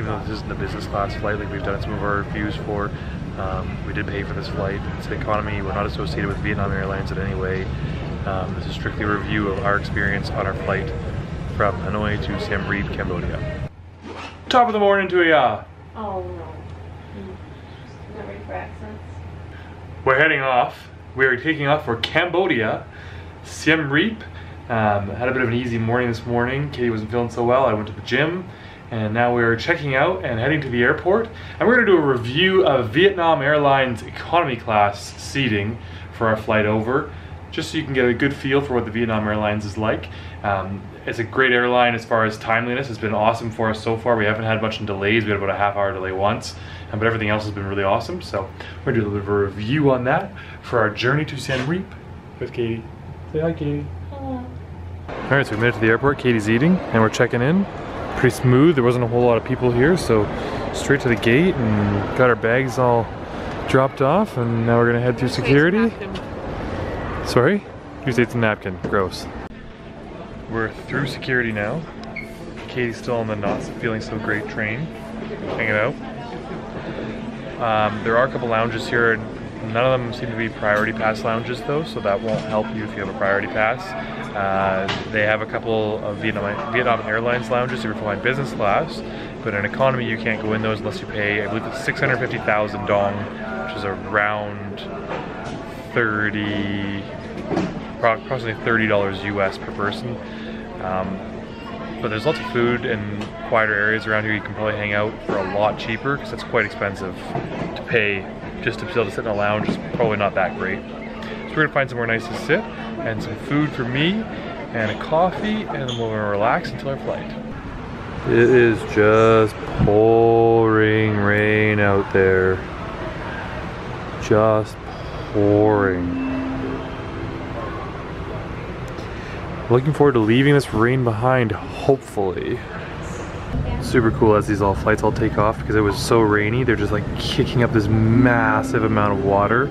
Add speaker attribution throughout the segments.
Speaker 1: even though this isn't a business class flight like we've done some of our reviews for. We did pay for this flight. It's economy. We're not associated with Vietnam Airlines in any way. This is strictly a review of our experience on our flight from Hanoi to Siem Reap, Cambodia. Top of the morning to ya!
Speaker 2: Oh no. Not ready for accents.
Speaker 1: We're heading off. We are taking off for Cambodia, Siem Reap. Had a bit of an easy morning this morning. Katie wasn't feeling so well. I went to the gym. And now we're checking out and heading to the airport. And we're gonna do a review of Vietnam Airlines economy class seating for our flight over, just so you can get a good feel for what the Vietnam Airlines is like. It's a great airline as far as timeliness. It's been awesome for us so far. We haven't had much in delays. We had about a half-hour delay once, but everything else has been really awesome. So we're gonna do a little bit of a review on that for our journey to Siem Reap with Katie. Say hi, Katie.
Speaker 2: Hello.
Speaker 1: All right, so we made it to the airport. Katie's eating, and we're checking in. Pretty smooth. There wasn't a whole lot of people here, so straight to the gate and got our bags all dropped off, and now we're gonna head through security. Sorry? You say it's a napkin. Gross. We're through security now. Katie's still on the not feeling so great train, hanging out. There are a couple lounges here, and none of them seem to be priority pass lounges though, so that won't help you if you have a priority pass. They have a couple of Vietnam Airlines lounges if you're flying business class, but in economy you can't go in those unless you pay, I believe it's 650,000 dong, which is around approximately $30 US per person. But there's lots of food and quieter areas around here you can probably hang out for a lot cheaper, because it's quite expensive to pay just to be able to sit in a lounge. Is probably not that great. So we're gonna find somewhere nice to sit, and some food for me, and a coffee, and then we're gonna relax until our flight. It is just pouring rain out there. Just pouring. Looking forward to leaving this rain behind, hopefully. Super cool as these flights all take off, because it was so rainy. They're just like kicking up this massive amount of water.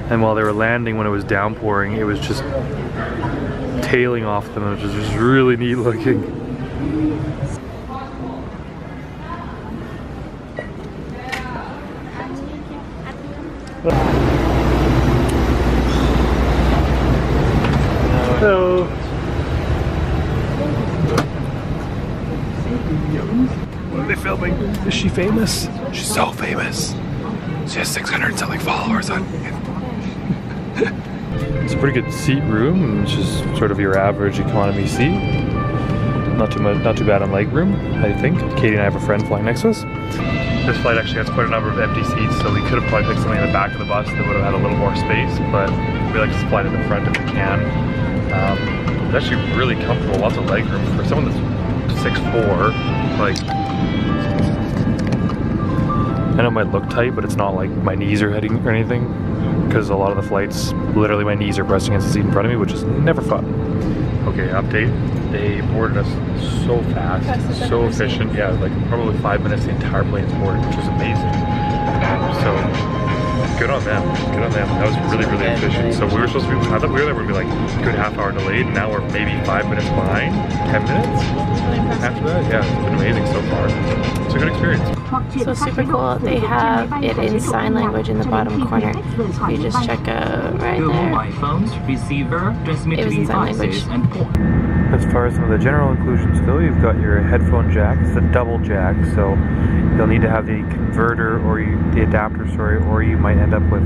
Speaker 1: And while they were landing, when it was downpouring, it was just tailing off them, which is just really neat looking. Hello. What are they filming? Is she famous? She's so famous. She has 600-something followers on It's a pretty good seat room, which is sort of your average economy seat. Not too bad on leg room, I think. Katie and I have a friend flying next to us. This flight actually has quite a number of empty seats, so we could have probably picked something in the back of the bus that would have had a little more space, but we like to fly to the front if we can. It's actually really comfortable, lots of leg room for someone that's 6'4". Like, I know it might look tight, but it's not like my knees are hitting or anything, because a lot of the flights, literally my knees are pressing against the seat in front of me, which is never fun. Okay, update. They boarded us so fast, so efficient. Yeah, like probably 5 minutes the entire plane's boarded, which is amazing. So good on them. Good on them. That was really, really efficient. So we were supposed to be, I thought we were going to be like a good half-hour delayed, and now we're maybe 5 minutes behind, 10 minutes after that. Yeah, it's been amazing so far. It's a good experience.
Speaker 2: So super cool. They have it in sign language in the bottom corner. You just check right there. It was in sign language.
Speaker 1: As far as some of the general inclusions go, you've got your headphone jack. It's a double jack, so you'll need to have the converter or the adapter, or you might end up with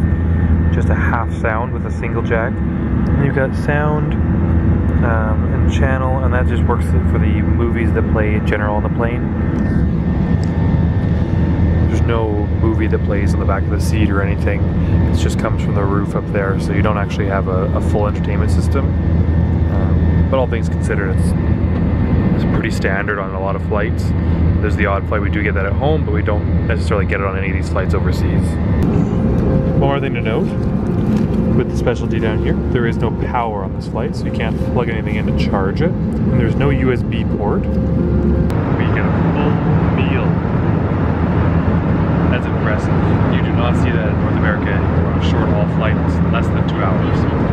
Speaker 1: just a half sound with a single jack. And you've got sound and channel, and that just works for the movies that play in general on the plane. There's no movie that plays on the back of the seat or anything. It just comes from the roof up there, so you don't actually have a full entertainment system. But all things considered, it's pretty standard on a lot of flights. There's the odd flight we do get that at home, but we don't necessarily get it on any of these flights overseas. One more thing to note, with the specialty down here, there is no power on this flight, so you can't plug anything in to charge it. And there's no USB port. We get a full meal. That's impressive. You do not see that in North America anymore on a short haul flight that's less than 2 hours.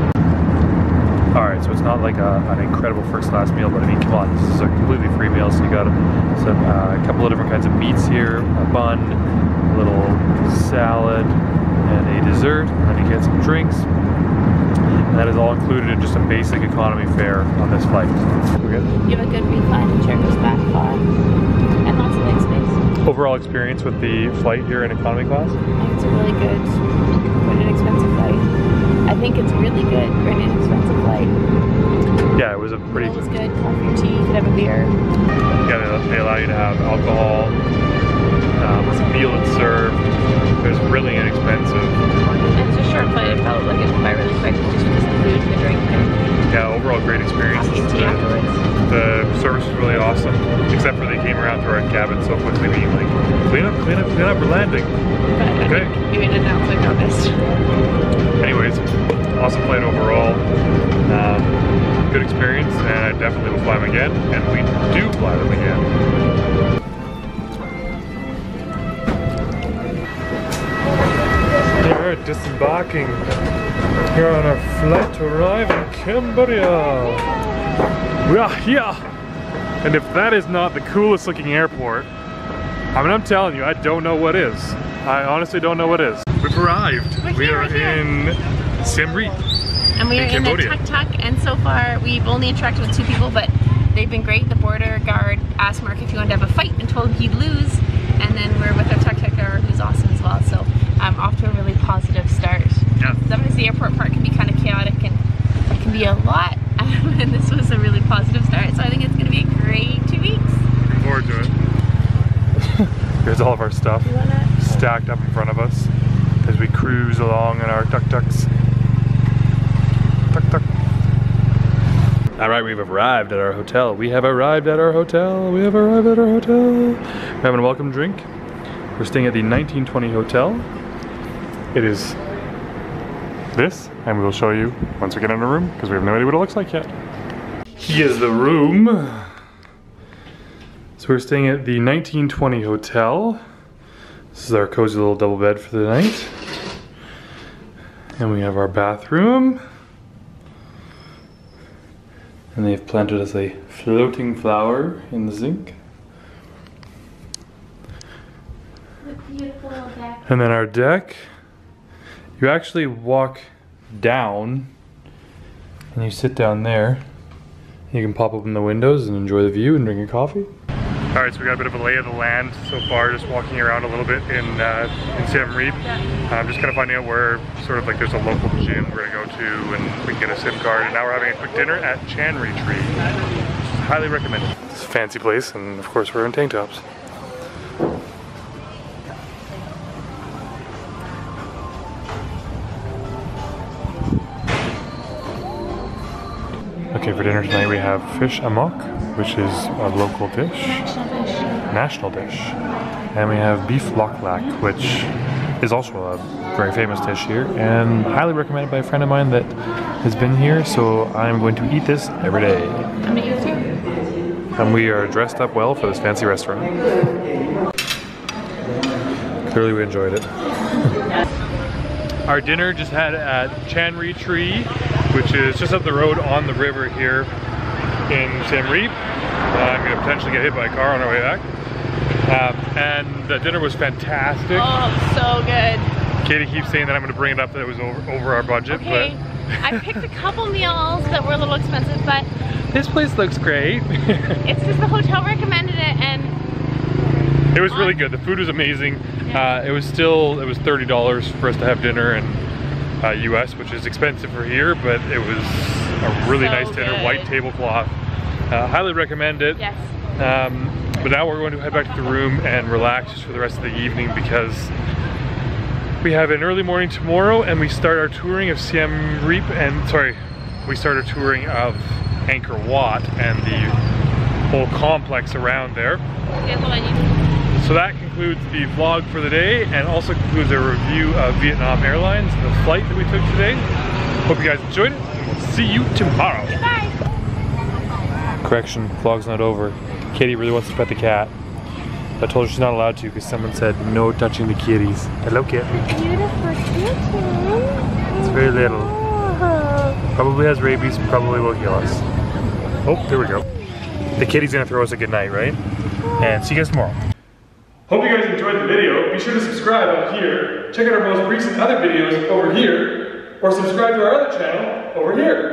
Speaker 1: Alright, so it's not like an incredible first class meal, but I mean, come on, this is a completely free meal, so you got a couple of different kinds of meats here, a bun, a little salad, and a dessert, and then you get some drinks. And that is all included in just a basic economy fare on this flight. We're good?
Speaker 2: You have a good recline, the chair goes back far, and lots of leg space.
Speaker 1: Overall experience with the flight here in economy class?
Speaker 2: I think it's a really good, but inexpensive flight. I think it's really good for an inexpensive flight.
Speaker 1: Yeah, it was a pretty...
Speaker 2: It was good, coffee or tea, you could have a beer.
Speaker 1: Yeah, they allow you to have alcohol, some meal that's served. It was really inexpensive.
Speaker 2: It's a short flight, it felt like it went by really quick, just because the food and the drink.
Speaker 1: Yeah, overall great experience. The service was really awesome, except for they came around through our cabin so quickly, being like, clean up, we're landing.
Speaker 2: But
Speaker 1: okay.
Speaker 2: You made it now, so I noticed.
Speaker 1: Anyways, awesome flight overall. Good experience, and I definitely will fly them again, and we do fly them again. We're disembarking here on our flight to arrive in Cambodia. We are here, and if that is not the coolest looking airport, I mean, I'm telling you, I don't know what is. I honestly don't know what is. We've arrived. We are in Siem Reap.
Speaker 2: And we are in a tuk-tuk, and so far we've only interacted with 2 people, but they've been great. The border guard asked Mark if he wanted to have a fight and told him he'd lose, and then we're with our tuk-tuker who's awesome as well. So I'm off to a really positive start.
Speaker 1: Yeah.
Speaker 2: Sometimes the airport part can be kind of chaotic and it can be a lot, and this was a really positive start. So I think it's going to be a great 2 weeks.
Speaker 1: Looking forward to it. Here's all of our stuff stacked up in front of us as we cruise along in our tuk-tuks. Tuk-tuk. Alright, we've arrived at our hotel. We have arrived at our hotel. We have arrived at our hotel. We're having a welcome drink. We're staying at the 1920 Hotel. It is this, and we will show you once we get in the room, because we have no idea what it looks like yet. Here's the room. So we're staying at the 1920 Hotel. This is our cozy little double bed for the night. And we have our bathroom. And they've planted us a floating flower in the sink.
Speaker 2: Beautiful little deck.
Speaker 1: And then our deck. You actually walk down and you sit down there. You can pop open the windows and enjoy the view and drink your coffee. Alright, so we got a bit of a lay of the land so far, just walking around a little bit in Siem Reap. Just kind of finding out where sort of like there's a local gym we're gonna go to and we can get a SIM card. And now we're having a quick dinner at Chan Retreat, which is highly recommended. It's a fancy place, and of course we're in tank tops. Okay, for dinner tonight we have fish amok, which is a local dish. National dish. And we have beef lak lak, which is also a very famous dish here and highly recommended by a friend of mine that has been here, so I'm going to eat this every day.
Speaker 2: I'm gonna eat too.
Speaker 1: And we are dressed up well for this fancy restaurant. Clearly we enjoyed it. Our dinner just had at Chan Retreat, which is just up the road on the river here in Siem Reap. I'm going to potentially get hit by a car on our way back. And the dinner was fantastic.
Speaker 2: Oh, so good.
Speaker 1: Katie keeps saying that I'm going to bring it up that it was over our budget.
Speaker 2: Okay,
Speaker 1: but
Speaker 2: I picked a couple meals that were a little expensive, but
Speaker 1: this place looks great.
Speaker 2: It's just the hotel recommended it, and
Speaker 1: it was really good. The food was amazing. Yeah. It was $30 for us to have dinner in US, which is expensive for here, but it was a really nice dinner, white tablecloth. Highly recommend it.
Speaker 2: Yes.
Speaker 1: But now we're going to head back to the room and relax just for the rest of the evening, because we have an early morning tomorrow and we start our touring of Siem Reap, and we start our touring of Angkor Wat and the whole complex around there. So that concludes the vlog for the day, and also concludes a review of Vietnam Airlines, the flight that we took today. Hope you guys enjoyed it, and we'll see you tomorrow.
Speaker 2: Goodbye.
Speaker 1: Correction, vlog's not over. Katie really wants to pet the cat. I told her she's not allowed to because someone said no touching the kitties. Hello, kitty.
Speaker 2: Beautiful kitten.
Speaker 1: It's very little.
Speaker 2: Oh.
Speaker 1: Probably has rabies, probably will heal us. Oh, here we go. The kitty's gonna throw us a good night, right? And see you guys tomorrow. Hope you guys enjoyed the video. Be sure to subscribe up here. Check out our most recent other videos over here. Or subscribe to our other channel over here.